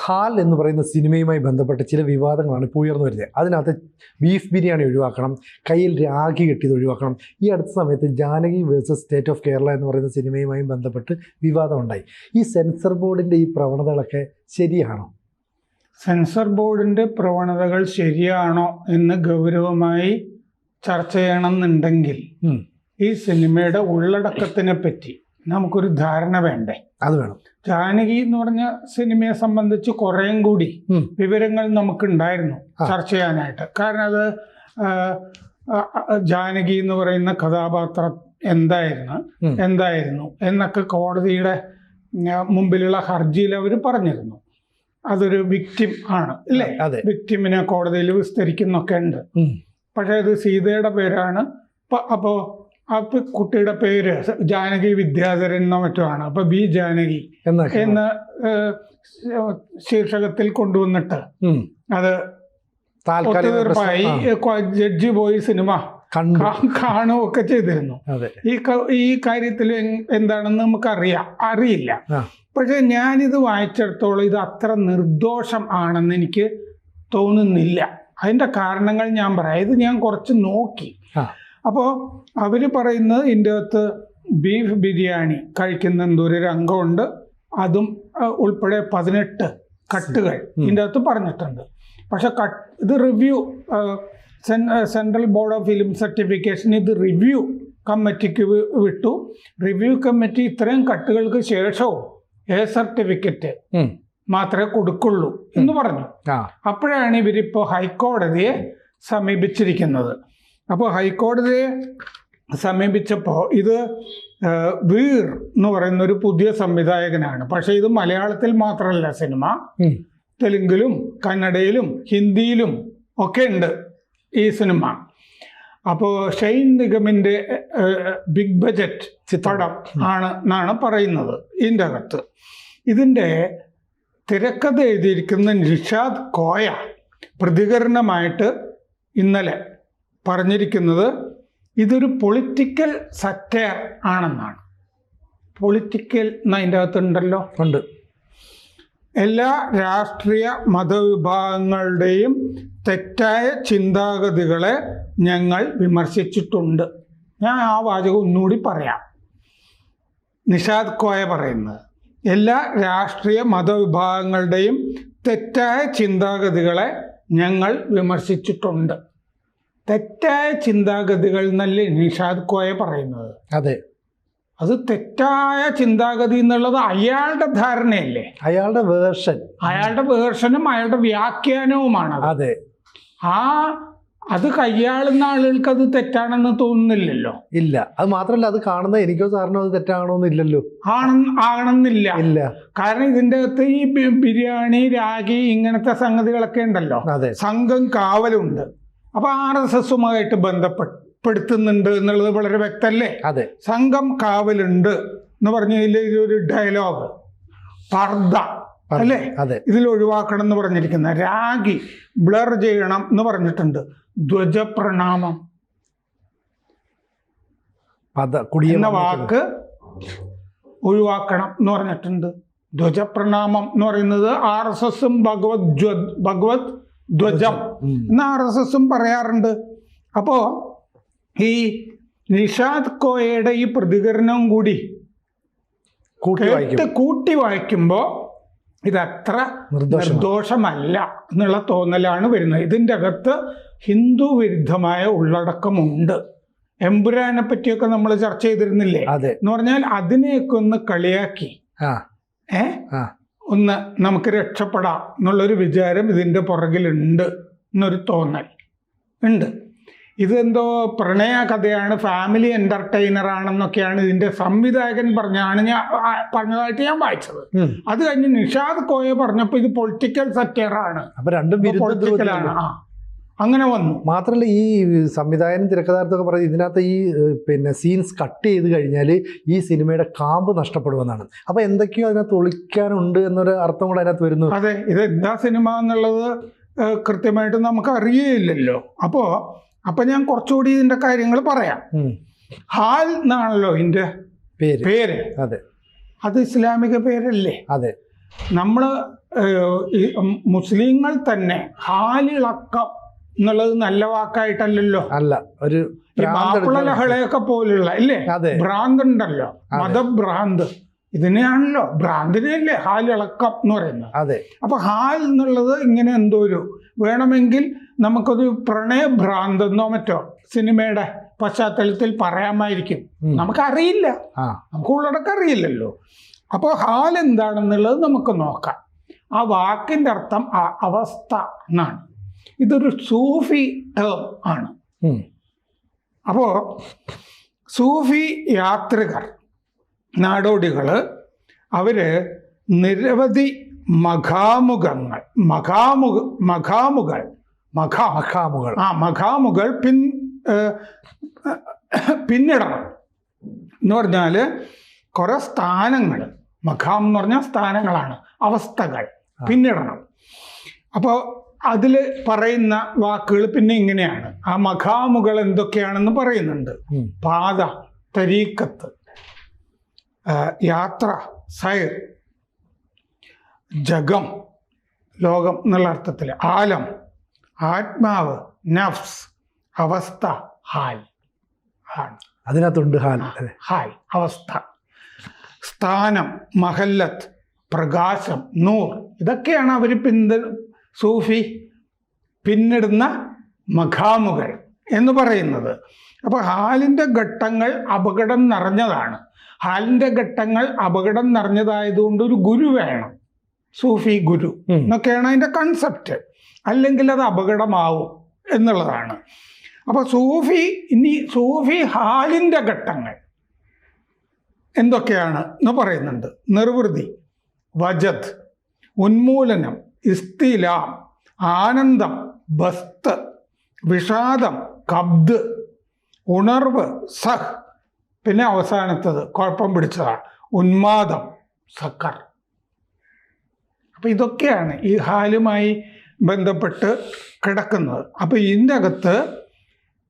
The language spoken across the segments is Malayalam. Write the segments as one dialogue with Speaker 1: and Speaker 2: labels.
Speaker 1: ഹാൽ എന്ന് പറയുന്ന സിനിമയുമായി ബന്ധപ്പെട്ട് ചില വിവാദങ്ങളാണ് ഇപ്പോൾ ഉയർന്നു വരുന്നത്. അതിനകത്ത് ബീഫ് ബിരിയാണി ഒഴിവാക്കണം, കയ്യിൽ രാഖി കെട്ടിയത് ഒഴിവാക്കണം. ഈ അടുത്ത സമയത്ത് Janaki versus state of Kerala എന്ന് പറയുന്ന സിനിമയുമായി ബന്ധപ്പെട്ട് വിവാദമുണ്ടായി. ഈ സെൻസർ ബോർഡിൻ്റെ ഈ പ്രവണതകളൊക്കെ ശരിയാണോ?
Speaker 2: സെൻസർ ബോർഡിൻ്റെ പ്രവണതകൾ ശരിയാണോ എന്ന് ഗൗരവമായി ചർച്ച ചെയ്യണമെന്നുണ്ടെങ്കിൽ ഈ സിനിമയുടെ ഉള്ളടക്കത്തിനെ പറ്റി നമുക്കൊരു ധാരണ വേണ്ടേ?
Speaker 1: അത് വേണം.
Speaker 2: ജാനകി എന്ന് പറഞ്ഞ സിനിമയെ സംബന്ധിച്ച് കുറേയും കൂടി വിവരങ്ങൾ നമുക്കുണ്ടായിരുന്നു ചർച്ച ചെയ്യാനായിട്ട്. കാരണം അത് ജാനകി എന്ന് പറയുന്ന കഥാപാത്രം എന്തായിരുന്നു എന്നൊക്കെ കോടതിയുടെ മുമ്പിലുള്ള ഹർജിയിൽ അവർ പറഞ്ഞിരുന്നു. അതൊരു വിക്ടിം ആണ് അല്ലേ? വിക്ടിമിനെ കോടതിയിൽ വിസ്തരിക്കുന്നൊക്കെ ഉണ്ട്. പക്ഷേ ഇത് സീതയുടെ പേരാണ്. അപ്പോൾ ആ കുട്ടിയുടെ പേര് ജാനകി വിദ്യാധരൻ എന്നോ മറ്റോ ആണ്. അപ്പൊ ബി ജാനകി എന്ന് ശീർഷകത്തിൽ കൊണ്ടുവന്നിട്ട് അത് ഒത്തുതീർപ്പായി ജഡ്ജി പോയി സിനിമ കാണുകയൊക്കെ ചെയ്തിരുന്നു. ഈ കാര്യത്തിൽ എന്താണെന്ന് അറിയില്ല. പക്ഷെ ഞാനിത് വായിച്ചിടത്തോളം ഇത് അത്ര നിർദോഷം ആണെന്ന് എനിക്ക് തോന്നുന്നില്ല. അതിൻ്റെ കാരണങ്ങൾ ഞാൻ പറയാം. ഇത് ഞാൻ കുറച്ച് നോക്കി. അപ്പോൾ അവർ പറയുന്നത് ഇതിൻ്റെ അകത്ത് ബീഫ് ബിരിയാണി കഴിക്കുന്ന എന്തോരു രംഗമുണ്ട്, അതും ഉൾപ്പെടെ 18 കട്ടുകൾ ഇതിൻ്റെ അകത്ത് പറഞ്ഞിട്ടുണ്ട്. പക്ഷെ ഇത് review central board of film certification ഇത് റിവ്യൂ കമ്മിറ്റിക്ക് വിട്ടു. റിവ്യൂ കമ്മിറ്റി ഇത്രയും കട്ടുകൾക്ക് ശേഷവും സർട്ടിഫിക്കറ്റ് മാത്രമേ കൊടുക്കുള്ളൂ എന്ന് പറഞ്ഞു. അപ്പോഴാണ് ഇവരിപ്പോൾ ഹൈക്കോടതിയെ സമീപിച്ചിരിക്കുന്നത്. അപ്പോൾ ഹൈക്കോടതിയെ സമീപിച്ചപ്പോൾ ഇത് വീർ എന്ന് പറയുന്ന ഒരു പുതിയ സംവിധായകനാണ്. പക്ഷേ ഇത് മലയാളത്തിൽ മാത്രമല്ല സിനിമ, തെലുങ്കിലും കന്നഡയിലും ഹിന്ദിയിലും ഒക്കെ ഉണ്ട് ഈ സിനിമ. അപ്പോൾ ഷെയ്ൻ നിഗമിൻ്റെ ബിഗ് ബജറ്റ് പടം എന്നാണ് പറയുന്നത്. ഇതിൻ്റെ അകത്ത് ഇതിൻ്റെ തിരക്കഥ എഴുതിയിരിക്കുന്ന നിഷാദ് കോയ പ്രതികരണമായിട്ട് ഇന്നലെ പറഞ്ഞിരിക്കുന്നത് ഇതൊരു പൊളിറ്റിക്കൽ സറ്റയർ ആണെന്നാണ്. പൊളിറ്റിക്കൽ എന്നതിൻ്റെ അകത്തുണ്ടല്ലോ,
Speaker 1: ഉണ്ട്.
Speaker 2: എല്ലാ രാഷ്ട്രീയ മതവിഭാഗങ്ങളുടെയും തെറ്റായ ചിന്താഗതികളെ ഞങ്ങൾ വിമർശിച്ചിട്ടുണ്ട്. ഞാൻ ആ വാചകം ഒന്നുകൂടി പറയാം. നിഷാദ് കോയ പറയുന്നത് എല്ലാ രാഷ്ട്രീയ മതവിഭാഗങ്ങളുടെയും തെറ്റായ ചിന്താഗതികളെ ഞങ്ങൾ വിമർശിച്ചിട്ടുണ്ട്. തെറ്റായ ചിന്താഗതികൾ എന്നല്ലേ നിഷാദ് കോയ പറയുന്നത്?
Speaker 1: അതെ.
Speaker 2: അത് തെറ്റായ ചിന്താഗതി എന്നുള്ളത് അയാളുടെ ധാരണയല്ലേ, അയാളുടെ വേർഷനും അയാളുടെ വ്യാഖ്യാനവുമാണ്.
Speaker 1: അതെ.
Speaker 2: അത് കയ്യാളുന്ന ആളുകൾക്ക് അത് തെറ്റാണെന്ന് തോന്നുന്നില്ലല്ലോ.
Speaker 1: ഇല്ല. അത് മാത്രമല്ല, അത് കാണുന്ന എനിക്കോ സാറിനോ അത് തെറ്റാണോന്നില്ലല്ലോ.
Speaker 2: ആകണമെന്നില്ല. ഇല്ല. കാരണം ഇതിൻ്റെ അകത്ത് ഈ ബിരിയാണി, രാഗി ഇങ്ങനത്തെ സംഗതികളൊക്കെ ഉണ്ടല്ലോ. സംഘം കാവലുണ്ട്. അപ്പൊ RSSുമായിട്ട് ബന്ധപ്പെടുത്തുന്നുണ്ട് എന്നുള്ളത് വളരെ വ്യക്തമല്ലേ?
Speaker 1: അതെ.
Speaker 2: സംഘം കാവലുണ്ട് എന്ന് പറഞ്ഞതിൽ ഒരു ഡയലോഗ് പർദ്ദ അല്ലേ, ഇതിൽ ഒഴിവാക്കണം എന്ന് പറഞ്ഞിരിക്കുന്ന രാഗി ബ്ലർ ചെയ്യണം എന്ന് പറഞ്ഞിട്ടുണ്ട്. ധ്വജപ്രണാമം എന്ന വാക്ക് ഒഴിവാക്കണം എന്ന് പറഞ്ഞിട്ടുണ്ട്. ധ്വജപ്രണാമം എന്ന് പറയുന്നത് RSSും ഭഗവത് ധ്വജം എന്ന് RSSും പറയാറുണ്ട്. അപ്പോൾ ഈ നിഷാദ് കോയയുടെ ഈ പ്രതികരണം കൂടി കൂട്ടി വായിക്കുമ്പോൾ ഇതത്ര നിർദോഷമല്ല എന്നുള്ള തോന്നലാണ് വരുന്നത്. ഇതിൻ്റെ അകത്ത് ഹിന്ദു വിരുദ്ധമായ ഉള്ളടക്കമുണ്ട്. എമ്പുരാനെ പറ്റിയൊക്കെ നമ്മൾ ചർച്ച ചെയ്തിരുന്നില്ലേ? എന്ന് പറഞ്ഞാൽ അതിനെയൊക്കെ ഒന്ന് കളിയാക്കി ഒന്ന് നമുക്ക് രക്ഷപ്പെടാം എന്നുള്ളൊരു വിചാരം ഇതിൻ്റെ പുറകിലുണ്ട് എന്നൊരു തോന്നൽ ഉണ്ട്. ഇതെന്തോ പ്രണയ കഥയാണ്, ഫാമിലി എന്റർടൈനർ ആണെന്നൊക്കെയാണ് ഇതിന്റെ സംവിധായകൻ പറഞ്ഞതായിട്ട് ഞാൻ വായിച്ചത്. അത് കഴിഞ്ഞ് നിഷാദ് കോയ പറഞ്ഞപ്പോൾ ഇത് പൊളിറ്റിക്കൽ സറ്റയർ ആണ്, പൊളിറ്റിക്കലാണ്, അങ്ങനെ വന്നു.
Speaker 1: മാത്രമല്ല ഈ സംവിധായകനും തിരക്കഥാർത്ഥമൊക്കെ പറയുന്നത് ഇതിനകത്ത് ഈ സീൻസ് കട്ട് ചെയ്ത് കഴിഞ്ഞാൽ ഈ സിനിമയുടെ കാമ്പ് നഷ്ടപ്പെടുമെന്നാണ്. അപ്പൊ എന്തൊക്കെയോ അതിനകത്ത് ഒളിക്കാനുണ്ട് എന്നൊരു അർത്ഥം കൂടെ അതിനകത്ത് വരുന്നു.
Speaker 2: അതെ, ഇത് എന്താ സിനിമ എന്നുള്ളത് കൃത്യമായിട്ട് നമുക്ക് അറിയില്ലല്ലോ. അപ്പൊ ഞാൻ കുറച്ചുകൂടി ഇതിന്റെ കാര്യങ്ങൾ പറയാം. ഹാൽ എന്നാണല്ലോ ഇതിന്റെ പേര്.
Speaker 1: അതെ.
Speaker 2: അത് ഇസ്ലാമിക പേരല്ലേ?
Speaker 1: അതെ.
Speaker 2: നമ്മള് ഈ മുസ്ലിങ്ങൾ തന്നെ ഹാലിളക്കം എന്നുള്ളത് നല്ല വാക്കായിട്ടല്ലല്ലോ,
Speaker 1: അല്ല, ഒരു
Speaker 2: ഈ മാപ്പിള ലഹളയൊക്കെ പോലുള്ള ഇല്ലേ ഭ്രാന്ത് ഉണ്ടല്ലോ, മതഭ്രാന്ത്, ഇതിനെയാണല്ലോ ഭ്രാന്തിനെയല്ലേ ഹാലിളക്കം എന്ന് പറയുന്നത്.
Speaker 1: അതെ.
Speaker 2: അപ്പൊ ഹാൽ എന്നുള്ളത് ഇങ്ങനെ എന്തോ ഒരു വേണമെങ്കിൽ നമുക്കൊരു പ്രണയഭ്രാന്തെന്നോ മറ്റോ സിനിമയുടെ പശ്ചാത്തലത്തിൽ പറയാമായിരിക്കും. നമുക്കറിയില്ല, നമുക്ക് ഉള്ളടക്കം അറിയില്ലല്ലോ. അപ്പോൾ ഹാൽ എന്താണെന്നുള്ളത് നമുക്ക് നോക്കാം. ആ വാക്കിൻ്റെ അർത്ഥം അവസ്ഥ എന്നാണ്. ഇതൊരു സൂഫി ടേം ആണ്. അപ്പോൾ സൂഫി യാത്രികർ, നാടോടികൾ, അവർ നിരവധി മഖാമുകൾ പിന്നിടണം എന്ന് പറഞ്ഞാൽ കുറെ സ്ഥാനങ്ങൾ, മഖാം എന്ന് പറഞ്ഞാൽ സ്ഥാനങ്ങളാണ്, അവസ്ഥകൾ പിന്നിടണം. അപ്പോൾ അതിൽ പറയുന്ന വാക്കുകൾ പിന്നെ ഇങ്ങനെയാണ്. ആ മഖാമുകൾ എന്തൊക്കെയാണെന്ന് പറയുന്നുണ്ട്. പാത, തരീക്കത്ത്, യാത്ര, സൈർ, ജഗം, ലോകം എന്നുള്ള അർത്ഥത്തിൽ, ആലം, ആത്മാവ്, നഫ്സ്, അവസ്ഥ, ഹാൽ.
Speaker 1: അതിനകത്തുണ്ട്
Speaker 2: ഹാൽ അവസ്ഥ, സ്ഥാനം, മഹല്ലത്ത്, പ്രകാശം, നൂർ. ഇതൊക്കെയാണ് അവർ സൂഫി പിന്നിടുന്ന മഖാമുകൾ എന്ന് പറയുന്നത്. അപ്പോൾ ഹാലിൻ്റെ ഘട്ടങ്ങൾ അപകടം നിറഞ്ഞതാണ്. ഹാലിൻ്റെ ഘട്ടങ്ങൾ അപകടം നിറഞ്ഞതായതുകൊണ്ട് ഒരു ഗുരു വേണം, സൂഫി ഗുരു എന്നൊക്കെയാണ് അതിൻ്റെ കൺസെപ്റ്റ്. അല്ലെങ്കിൽ അത് അപകടമാവും എന്നുള്ളതാണ്. അപ്പോൾ സൂഫി ഹാലിൻ്റെ ഘട്ടങ്ങൾ എന്തൊക്കെയാണ് എന്ന് പറയുന്നുണ്ട്. നിർവൃതി, വജദ്, ഉന്മൂലനം, ഇസ്തിലാം, ആനന്ദം, ബസ്ത്, വിഷാദം, കബ്ദ്, ഉണർവ്, സഹ്, പിന്നെ അവസാനത്തത് കുഴപ്പം പിടിച്ചതാണ് ഉന്മാദം, സക്കർ. അപ്പം ഇതൊക്കെയാണ് ഈ ഹാലുമായി ബന്ധപ്പെട്ട് കിടക്കുന്നത്. അപ്പം ഇതിൻ്റെ അകത്ത്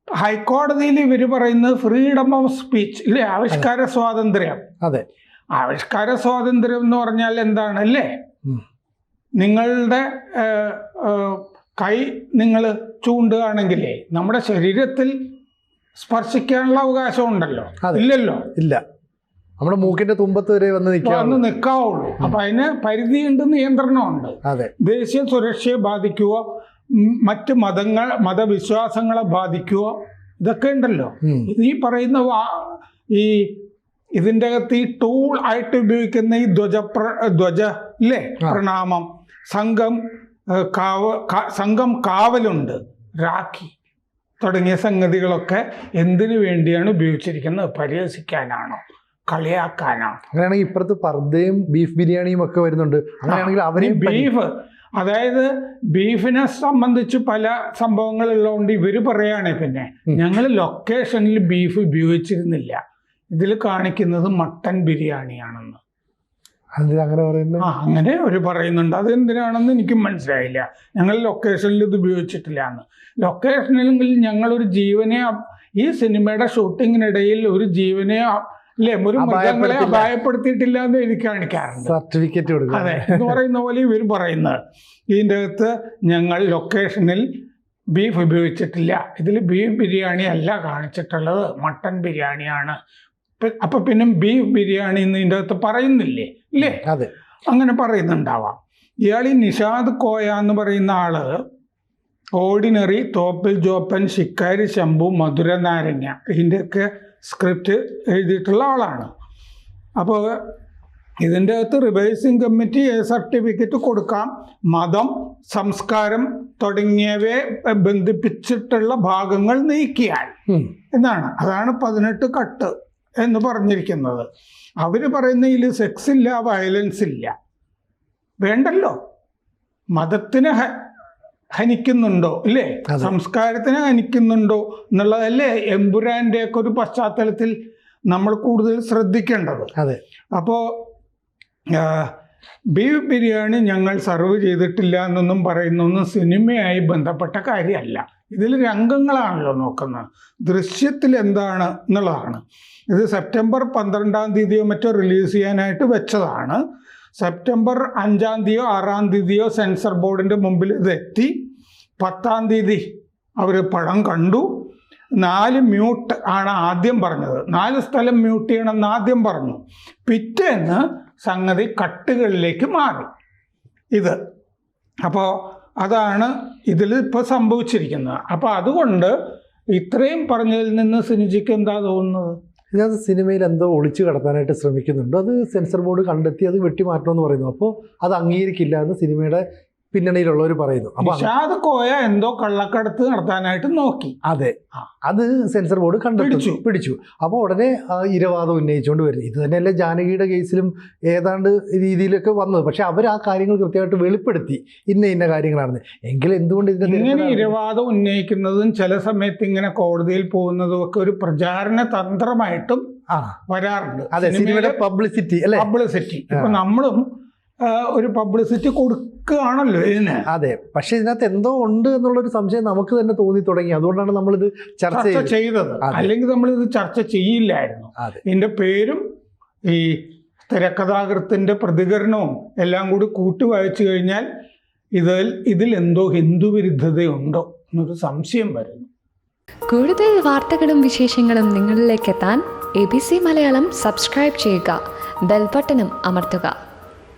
Speaker 2: ഹൈക്കോടതിയിൽ ഇവർ പറയുന്നത് ഫ്രീഡം ഓഫ് സ്പീച്ച് ഇല്ലേ, ആവിഷ്കാര സ്വാതന്ത്ര്യം.
Speaker 1: അതെ,
Speaker 2: ആവിഷ്കാര സ്വാതന്ത്ര്യം എന്ന് പറഞ്ഞാൽ എന്താണ് അല്ലേ? നിങ്ങളുടെ കൈ നിങ്ങൾ ചൂണ്ടുകയാണെങ്കിലേ നമ്മുടെ ശരീരത്തിൽ സ്പർശിക്കാനുള്ള അവകാശം ഉണ്ടല്ലോ? ഇല്ലല്ലോ.
Speaker 1: ഇല്ല, നമ്മുടെ മൂക്കിന്റെ തുമ്പത്ത് വരെ വന്ന്
Speaker 2: നിൽക്കാവുള്ളൂ. അപ്പൊ അതിന് പരിധിയുണ്ട്, നിയന്ത്രണമുണ്ട്. ദേശീയ സുരക്ഷയെ ബാധിക്കുവോ, മറ്റ് മതവിശ്വാസങ്ങളെ ബാധിക്കുവോ, ഇതൊക്കെ ഉണ്ടല്ലോ. ഈ പറയുന്ന ഇതിൻ്റെ അകത്ത് ഈ ടൂൾ ആയിട്ട് ഉപയോഗിക്കുന്ന ഈ ധ്വജ ഇല്ലേ, പ്രണാമം, സംഘം കാവലുണ്ട്, രാഖി തുടങ്ങിയ സംഗതികളൊക്കെ എന്തിനു വേണ്ടിയാണ് ഉപയോഗിച്ചിരിക്കുന്നത്? പരിഹസിക്കാനാണോ, കളിയാക്കാനാണോ?
Speaker 1: അങ്ങനെയാണെങ്കിൽ ഇപ്പുറത്ത് പർദ്ദയും ബീഫ് ബിരിയാണിയും ഒക്കെ വരുന്നുണ്ട്. അങ്ങനെയാണെങ്കിൽ അവരെയും
Speaker 2: ബീഫ്, അതായത് ബീഫിനെ സംബന്ധിച്ച് പല സംഭവങ്ങളുള്ളതുകൊണ്ട് ഇവർ പറയുകയാണെ പിന്നെ ഞങ്ങൾ ലൊക്കേഷനിൽ ബീഫ് ഉപയോഗിച്ചിരുന്നില്ല, ഇതിൽ കാണിക്കുന്നത് മട്ടൻ ബിരിയാണിയാണെന്ന്.
Speaker 1: അങ്ങനെ പറയുന്നത്
Speaker 2: അങ്ങനെ ഒരു പറയുന്നുണ്ട്. അത് എന്തിനാണെന്ന് എനിക്ക് മനസ്സിലായില്ല. ഞങ്ങൾ ലൊക്കേഷനിൽ ഇത് ഉപയോഗിച്ചിട്ടില്ല എന്ന്. ലൊക്കേഷനിലെങ്കിൽ ഞങ്ങളൊരു ജീവനെ, ഈ സിനിമയുടെ ഷൂട്ടിങ്ങിനിടയിൽ ഒരു ജീവനെ അല്ലേ, ഒരു മൃഗങ്ങളെ അപായപ്പെടുത്തിയിട്ടില്ല എന്ന് എഴുതി കാണിക്കാറുണ്ട്,
Speaker 1: സർട്ടിഫിക്കറ്റ് കൊടുക്കുക.
Speaker 2: അതെ എന്ന് പറയുന്ന പോലെ ഇവർ പറയുന്നത്. ഇതിൻ്റെ അകത്ത് ഞങ്ങൾ ലൊക്കേഷനിൽ ബീഫ് ഉപയോഗിച്ചിട്ടില്ല, ഇതിൽ ബീഫ് ബിരിയാണി അല്ല കാണിച്ചിട്ടുള്ളത്, മട്ടൻ ബിരിയാണിയാണ്. അപ്പം പിന്നെ ബീഫ് ബിരിയാണി എന്ന് ഇതിൻ്റെ അകത്ത് പറയുന്നില്ലേ ഇല്ലേ?
Speaker 1: അതെ,
Speaker 2: അങ്ങനെ പറയുന്നുണ്ടാവാം. ഇയാൾ ഈ നിഷാദ് കോയ എന്ന് പറയുന്ന ആള് ഓർഡിനറി, തോപ്പിൽ ജോപ്പൻ, ശിക്കാരി ശംഭു, മധുര നാരങ്ങ ഇതിൻ്റെയൊക്കെ സ്ക്രിപ്റ്റ് എഴുതിയിട്ടുള്ള ആളാണ്. അപ്പോൾ ഇതിൻ്റെ അകത്ത് റിവൈസിംഗ് കമ്മിറ്റി സർട്ടിഫിക്കറ്റ് കൊടുക്കാം, മതം, സംസ്കാരം തുടങ്ങിയവയെ ബന്ധിപ്പിച്ചിട്ടുള്ള ഭാഗങ്ങൾ നീക്കിയാൽ എന്നാണ്. അതാണ് 18 കട്ട് എന്ന് പറഞ്ഞിരിക്കുന്നത്. അവർ പറയുന്നതിൽ സെക്സ് ഇല്ല, വയലൻസ് ഇല്ല, വേണ്ടല്ലോ. മതത്തിനെ ഹനിക്കുന്നുണ്ടോ ഇല്ലേ, സംസ്കാരത്തിനെ ഹനിക്കുന്നുണ്ടോ എന്നുള്ളതല്ലേ എമ്പുരാൻ്റെ ഒക്കെ ഒരു പശ്ചാത്തലത്തിൽ നമ്മൾ കൂടുതൽ ശ്രദ്ധിക്കേണ്ടത്. അപ്പോൾ ബീഫ് ബിരിയാണി ഞങ്ങൾ സർവ് ചെയ്തിട്ടില്ല എന്നൊന്നും പറയുന്നൊന്നും സിനിമയായി ബന്ധപ്പെട്ട കാര്യമല്ല. ഇതിൽ രംഗങ്ങളാണല്ലോ നോക്കുന്നത്, ദൃശ്യത്തിൽ എന്താണ് എന്നുള്ളതാണ്. ഇത് സെപ്റ്റംബർ 12 മറ്റോ റിലീസ് ചെയ്യാനായിട്ട് വെച്ചതാണ്. സെപ്റ്റംബർ 5-ാം തീയതിയോ 6-ാം തീയതിയോ സെൻസർ ബോർഡിൻ്റെ മുമ്പിൽ ഇത് എത്തി. 10-ാം തീയതി അവർ പടം കണ്ടു. 4 മ്യൂട്ട് ആണ് ആദ്യം പറഞ്ഞത്. 4 സ്ഥലം മ്യൂട്ട് ചെയ്യണമെന്ന് ആദ്യം പറഞ്ഞു. പിറ്റേന്ന് സംഗതി കട്ടുകളിലേക്ക് മാറി ഇത്. അപ്പോൾ അതാണ് ഇതിൽ ഇപ്പോൾ സംഭവിച്ചിരിക്കുന്നത്. അപ്പോൾ അതുകൊണ്ട് ഇത്രയും പറഞ്ഞതിൽ നിന്ന് സിനിജിക്ക് എന്താ തോന്നുന്നത്?
Speaker 1: ഇതിനകത്ത് സിനിമയിൽ എന്തോ ഒളിച്ചു കടത്താനായിട്ട് ശ്രമിക്കുന്നുണ്ട്. അത് സെൻസർ ബോർഡ് കണ്ടെത്തി അത് വെട്ടിമാറ്റണമെന്ന് പറയുന്നു. അപ്പോൾ അത് അംഗീകരിക്കില്ല എന്ന് സിനിമയുടെ പിന്നണിയിലുള്ളവർ പറയുന്നു. അപ്പോൾ
Speaker 2: നിഷാദ് കോയ എന്തോ കള്ളക്കടത്ത് നടത്താനായിട്ട് നോക്കി.
Speaker 1: അതെ, അത് സെൻസർ ബോർഡ് പിടിച്ചു. അപ്പോൾ ഉടനെ ഇരവാദം ഉന്നയിച്ചുകൊണ്ട് വരുന്നു. ഇത് തന്നെയല്ലേ ജാനകിയുടെ കേസിലും ഏതാണ്ട് രീതിയിലൊക്കെ വന്നത്. പക്ഷെ അവർ ആ കാര്യങ്ങൾ കൃത്യമായിട്ട് വെളിപ്പെടുത്തി ഇന്ന കാര്യങ്ങളാണ്. എങ്കിൽ എന്തുകൊണ്ട്
Speaker 2: ഇങ്ങനെ ഇരവാദം ഉന്നയിക്കുന്നതും ചില സമയത്ത് ഇങ്ങനെ കോടതിയിൽ പോകുന്നതും ഒക്കെ ഒരു പ്രചാരണ തന്ത്രമായിട്ടും വരാറുണ്ട്.
Speaker 1: അതെ, സിനിമയുടെ പബ്ലിസിറ്റി അല്ലെ?
Speaker 2: പബ്ലിസിറ്റി. ഇപ്പൊ നമ്മളും ഒരു പബ്ലിസിറ്റി കൊടുക്കുകയാണല്ലോ ഇതിന്.
Speaker 1: അതെ, പക്ഷെ ഇതിനകത്ത് എന്തോ ഉണ്ട് എന്നുള്ളൊരു സംശയം നമുക്ക് തന്നെ തോന്നി തുടങ്ങി. അതുകൊണ്ടാണ് നമ്മളിത് ചർച്ച ചെയ്തത്.
Speaker 2: അല്ലെങ്കിൽ നമ്മളിത് ചർച്ച ചെയ്യില്ലായിരുന്നു. ഇതിന്റെ പേരും ഈ തിരക്കഥാകൃത്തിന്റെ പ്രതികരണവും എല്ലാം കൂടി കൂട്ടി വായിച്ചു കഴിഞ്ഞാൽ ഇതിൽ എന്തോ ഹിന്ദു വിരുദ്ധതയുണ്ടോ എന്നൊരു സംശയം വരുന്നു.
Speaker 3: കൂടുതൽ വാർത്തകളും വിശേഷങ്ങളും നിങ്ങളിലേക്ക് എത്താൻ ABC മലയാളം സബ്സ്ക്രൈബ് ചെയ്യുക, ബെൽ ബട്ടണും അമർത്തുക.